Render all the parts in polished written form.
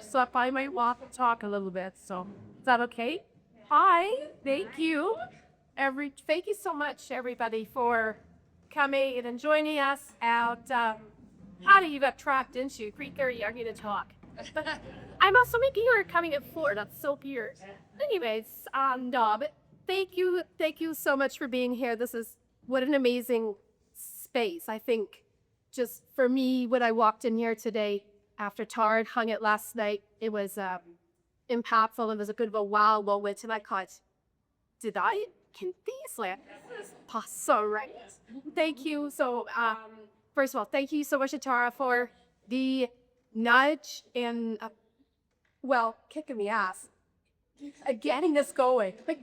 so I might walk and talk a little bit. So is that okay? Hi, thank you. Thank you so much, everybody, for coming and joining us out. How do you got trapped into Greek area? I'm going to talk. But I'm also making her coming in Florida. That's so weird. Anyways, no, but thank you so much for being here. This is what an amazing space. I think just for me, when I walked in here today after Tara had hung it last night, it was impactful. It was a bit of a wow moment, and I thought, can these like pass so right? Thank you. So, first of all, thank you so much, Tara, for the nudge and kicking me ass, getting this going, like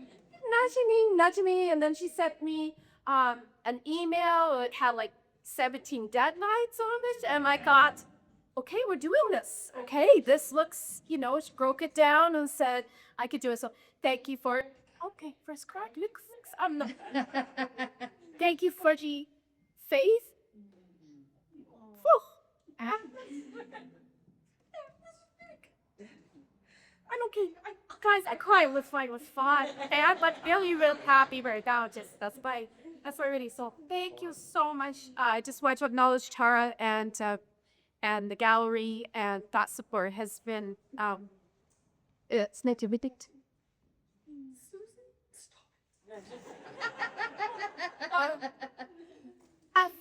nudging me, and then she sent me an email. It had like 17 deadlines on it, and I thought, okay, we're doing this. Okay, this looks, she broke it down and said I could do it. So thank you for, okay, first crack. I'm not, thank you for the faith. Whew. Ah. I'm okay. Guys, I cried. It was fine. It was fun. And I'm like really, really happy right now. That's why really. So thank you so much. I just want to acknowledge Tara and the gallery, and that support has been it's nativity.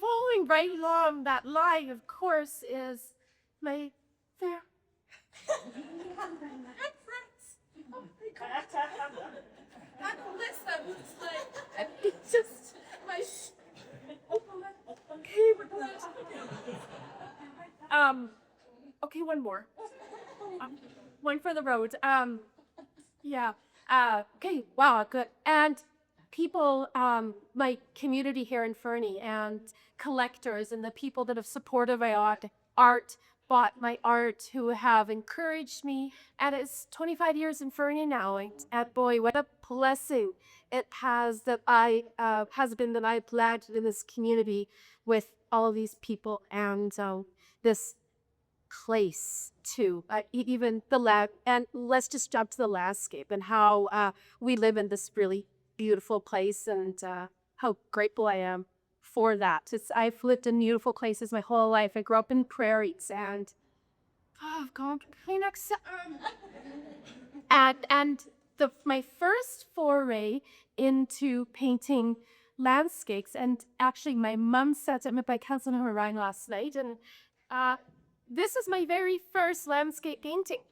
Following right along that line, of course, is my fair. Oh my god. That Melissa was like, it's just my. Okay, we're good. Okay, one more. One for the road. Yeah. Okay. Wow. Good. And people, my community here in Fernie, and collectors, and the people that have supported my art, bought my art, who have encouraged me. And it's 25 years in Fernie now, and boy, what a blessing it has that I has been that I planted in this community with all of these people, and this place too. Even the land, and let's just jump to the landscape and how we live in this really beautiful place, and how grateful I am for that. I've lived in beautiful places my whole life. I grew up in prairies, and I've gone to Phoenix. And my first foray into painting landscapes, and actually my mom sat at my cousin and Ryan last night, and this is my very first landscape painting.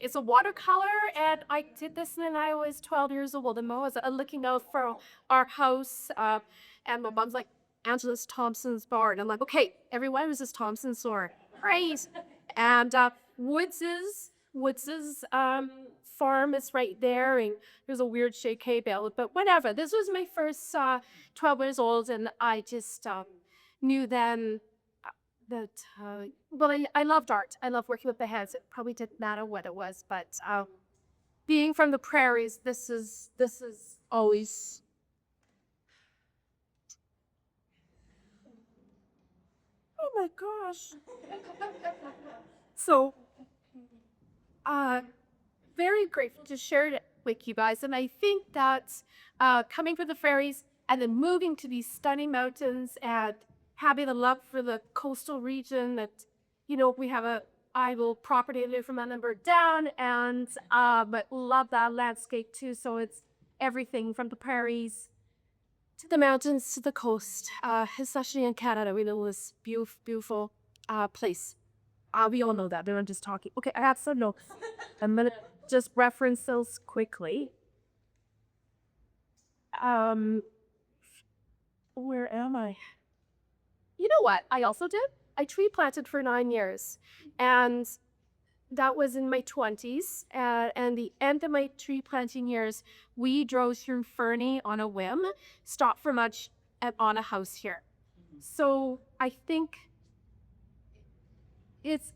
It's a watercolor, and I did this when I was 12 years old, and I was looking out for our house, and my mom's like, Angela's Thompson's barn. I'm like, okay, everyone was this Thompson's barn. Great. And Woods's farm is right there, and there's a weird shake hay bale, but whatever. This was my first 12 years old, and I just knew then that I loved art. I love working with the hands. It probably didn't matter what it was, but being from the prairies, this is always. Oh my gosh. So, very grateful to share it with you guys. And I think that coming from the prairies and then moving to these stunning mountains and having a love for the coastal region, that, we have a idle property in Newfoundland and Bird Down, and but love that landscape too. So it's everything from the prairies to the mountains to the coast, especially in Canada. We know this beautiful place. We all know that. They're just talking. Okay, I have some notes. I'm gonna just reference those quickly. Where am I? You know what I also did? I tree planted for 9 years, and that was in my 20s. And the end of my tree planting years, we drove through Fernie on a whim, stopped for lunch on a house here. So I think it's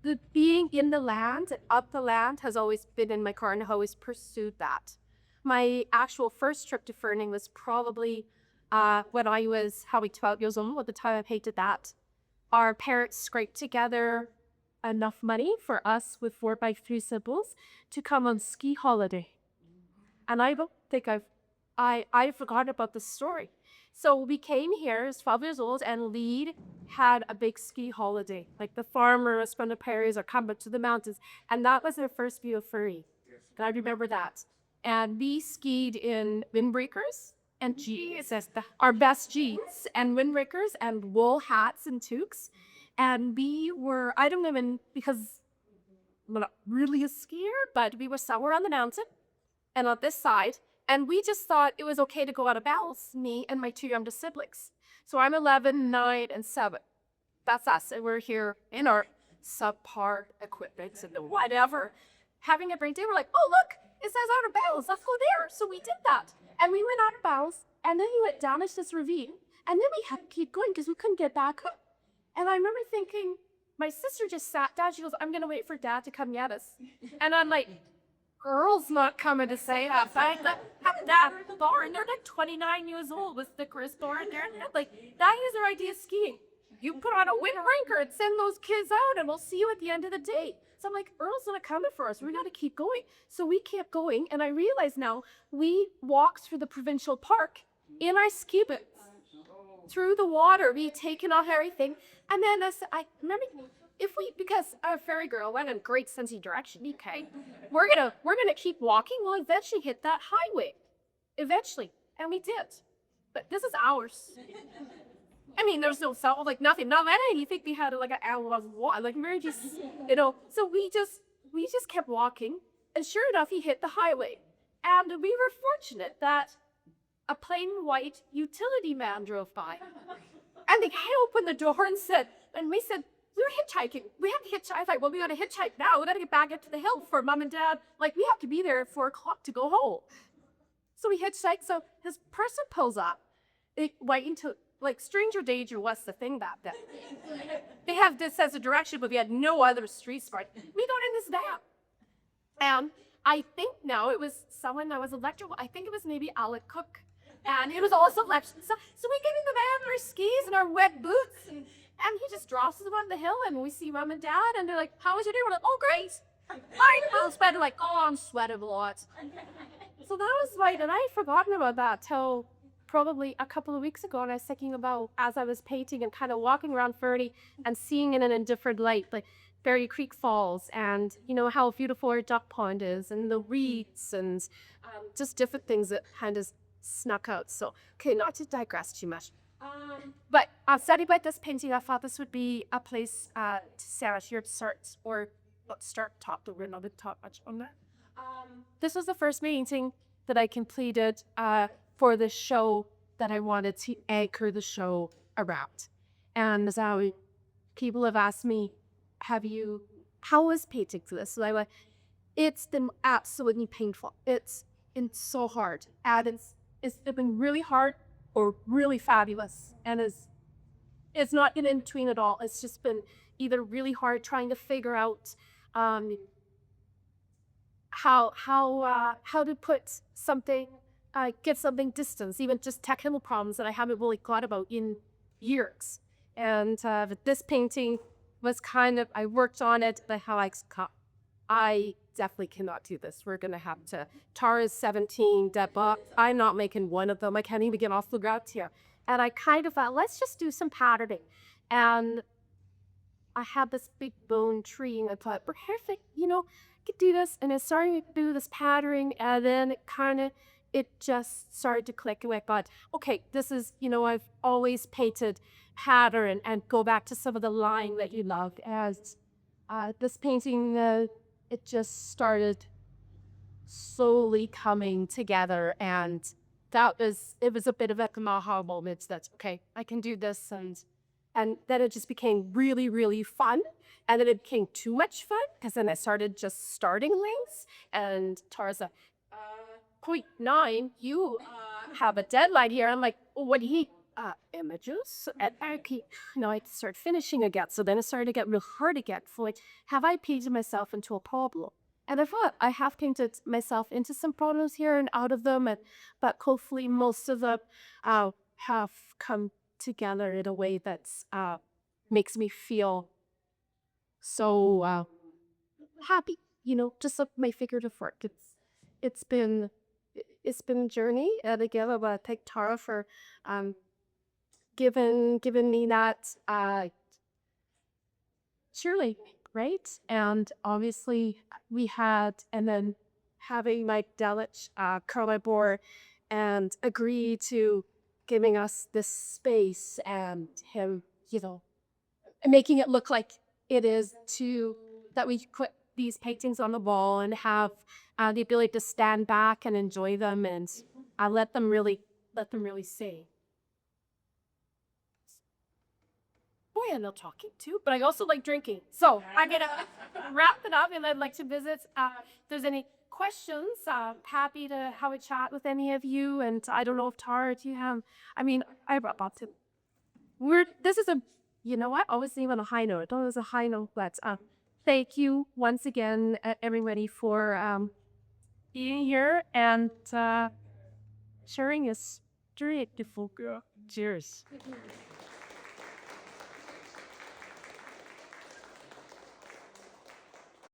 the being in the land, up the land, has always been in my car, and I've always pursued that. My actual first trip to Fernie was probably when I was 12 years old. At the time I painted that. Our parents scraped together enough money for us with 4x3 siblings to come on ski holiday. And I don't think I forgot about the story. So we came here as 12 years old, and Lead had a big ski holiday. Like the farmers from the prairies are coming to the mountains, and that was their first view of Furry. And I remember that. And we skied in windbreakers and Jesus, our best jeans and windbreakers and wool hats and toques. And we were, I don't even, because we're not really scared, but we were somewhere on the mountain and on this side. And we just thought it was okay to go out of bounds, me and my two youngest siblings. So I'm 11, 9, and 7. That's us. And we're here in our subpar equipment and whatever, having a great day. We're like, oh, look, it says out of bounds. Let's go there. So we did that. And we went out of bounds. And then we went down this ravine. And then we had to keep going because we couldn't get back up. And I remember thinking, my sister just sat down. She goes, I'm going to wait for Dad to come get us. And I'm like, girl's not coming to say that. Have Dad at the bar. And they're like 29 years old with the Chris bar. And they're like, that is their idea of skiing. You put on a windbreaker and send those kids out, and we'll see you at the end of the day. So I'm like, Earl's not coming for us. We got to keep going. So we kept going. And I realize now we walked through the provincial park in our ski boots through the water. We taken off everything. And then I remember if we, because our fairy girl went in great sense of direction, okay, we're gonna keep walking. We'll eventually hit that highway. Eventually. And we did. But this is ours. I mean, there's no cell, like nothing. Not that you think we had like an hour of water, like very just, So we just kept walking, and sure enough, he hit the highway, and we were fortunate that a plain white utility man drove by, and the guy opened the door and said, and we said, we were hitchhiking. We have to hitchhike. I thought, well, we got to hitchhike now. We got to get back up to the hill for Mom and Dad. Like we have to be there at 4 o'clock to go home. So we hitchhiked. So his person pulls up, went into. Like stranger danger was the thing back then. They have this as a direction, but we had no other street smart. We got in this van. And I think now it was someone that was electrical. I think it was maybe Alec Cook. And it was also electrical. So we get in the van in our skis and our wet boots. And he just drops us on the hill, and we see Mom and Dad, and they're like, how was your day? We're like, oh, great. I'm sweating. Like, oh, I'm sweating a lot. So that was right. And I had forgotten about that till probably a couple of weeks ago, and I was thinking about as I was painting and kind of walking around Ferdy and seeing it in a different light, like Fairy Creek Falls, and how beautiful our duck pond is, and the reeds, and just different things that kind of snuck out. So, okay, not to digress too much. But studying about this painting, I thought this would be a place to Sarah here to start, or not start, talk, but we're not going to talk much on that. This was the first painting that I completed for the show that I wanted to anchor the show around. And so people have asked me, how was painting for this? So I went, it's been absolutely painful. It's been so hard. And it's been really hard or really fabulous. And it's not in between at all. It's just been either really hard trying to figure out how to put something, get something distance, even just technical problems that I haven't really thought about in years. And this painting was I worked on it, but how I definitely cannot do this. We're going to have to, Tara's 17, Deba, I'm not making one of them. I can't even get off the ground here. And I kind of thought, let's just do some patterning. And I had this big bone tree, and I thought, perfect, I could do this. And I started to do this patterning, and then it just started to click away. But okay, this is, I've always painted pattern and go back to some of the line that you loved. As this painting, it just started slowly coming together, and it was a bit of a aha moment that, okay, I can do this. And then it just became really, really fun. And then it became too much fun because then I started just starting links. And Tara's like, 0.9, you have a deadline here. I'm like, oh, what do you need? Images. And I had to start finishing again. So then it started to get real hard again. So like, have I painted myself into a problem? And I thought I have painted myself into some problems here and out of them. But hopefully most of them have come together in a way that makes me feel so happy, just of my figurative work. It's been it's been a journey, and again, I want to thank Tara for um giving me that cheerleading, right? And obviously we had, and then having Mike Delich come my board and agree to giving us this space, and him, making it look like it is to that we put these paintings on the wall and have the ability to stand back and enjoy them, and let them really see. Oh yeah, no talking too, but I also like drinking. So I'm gonna wrap it up, and I'd like to visit. If there's any questions, happy to have a chat with any of you. And I don't know if Tara, do you have? I mean, I about to. This is a. You know what? Always leave on a high note. Always a high note, but thank you once again, everybody, for being here and sharing this beautiful. Cheers.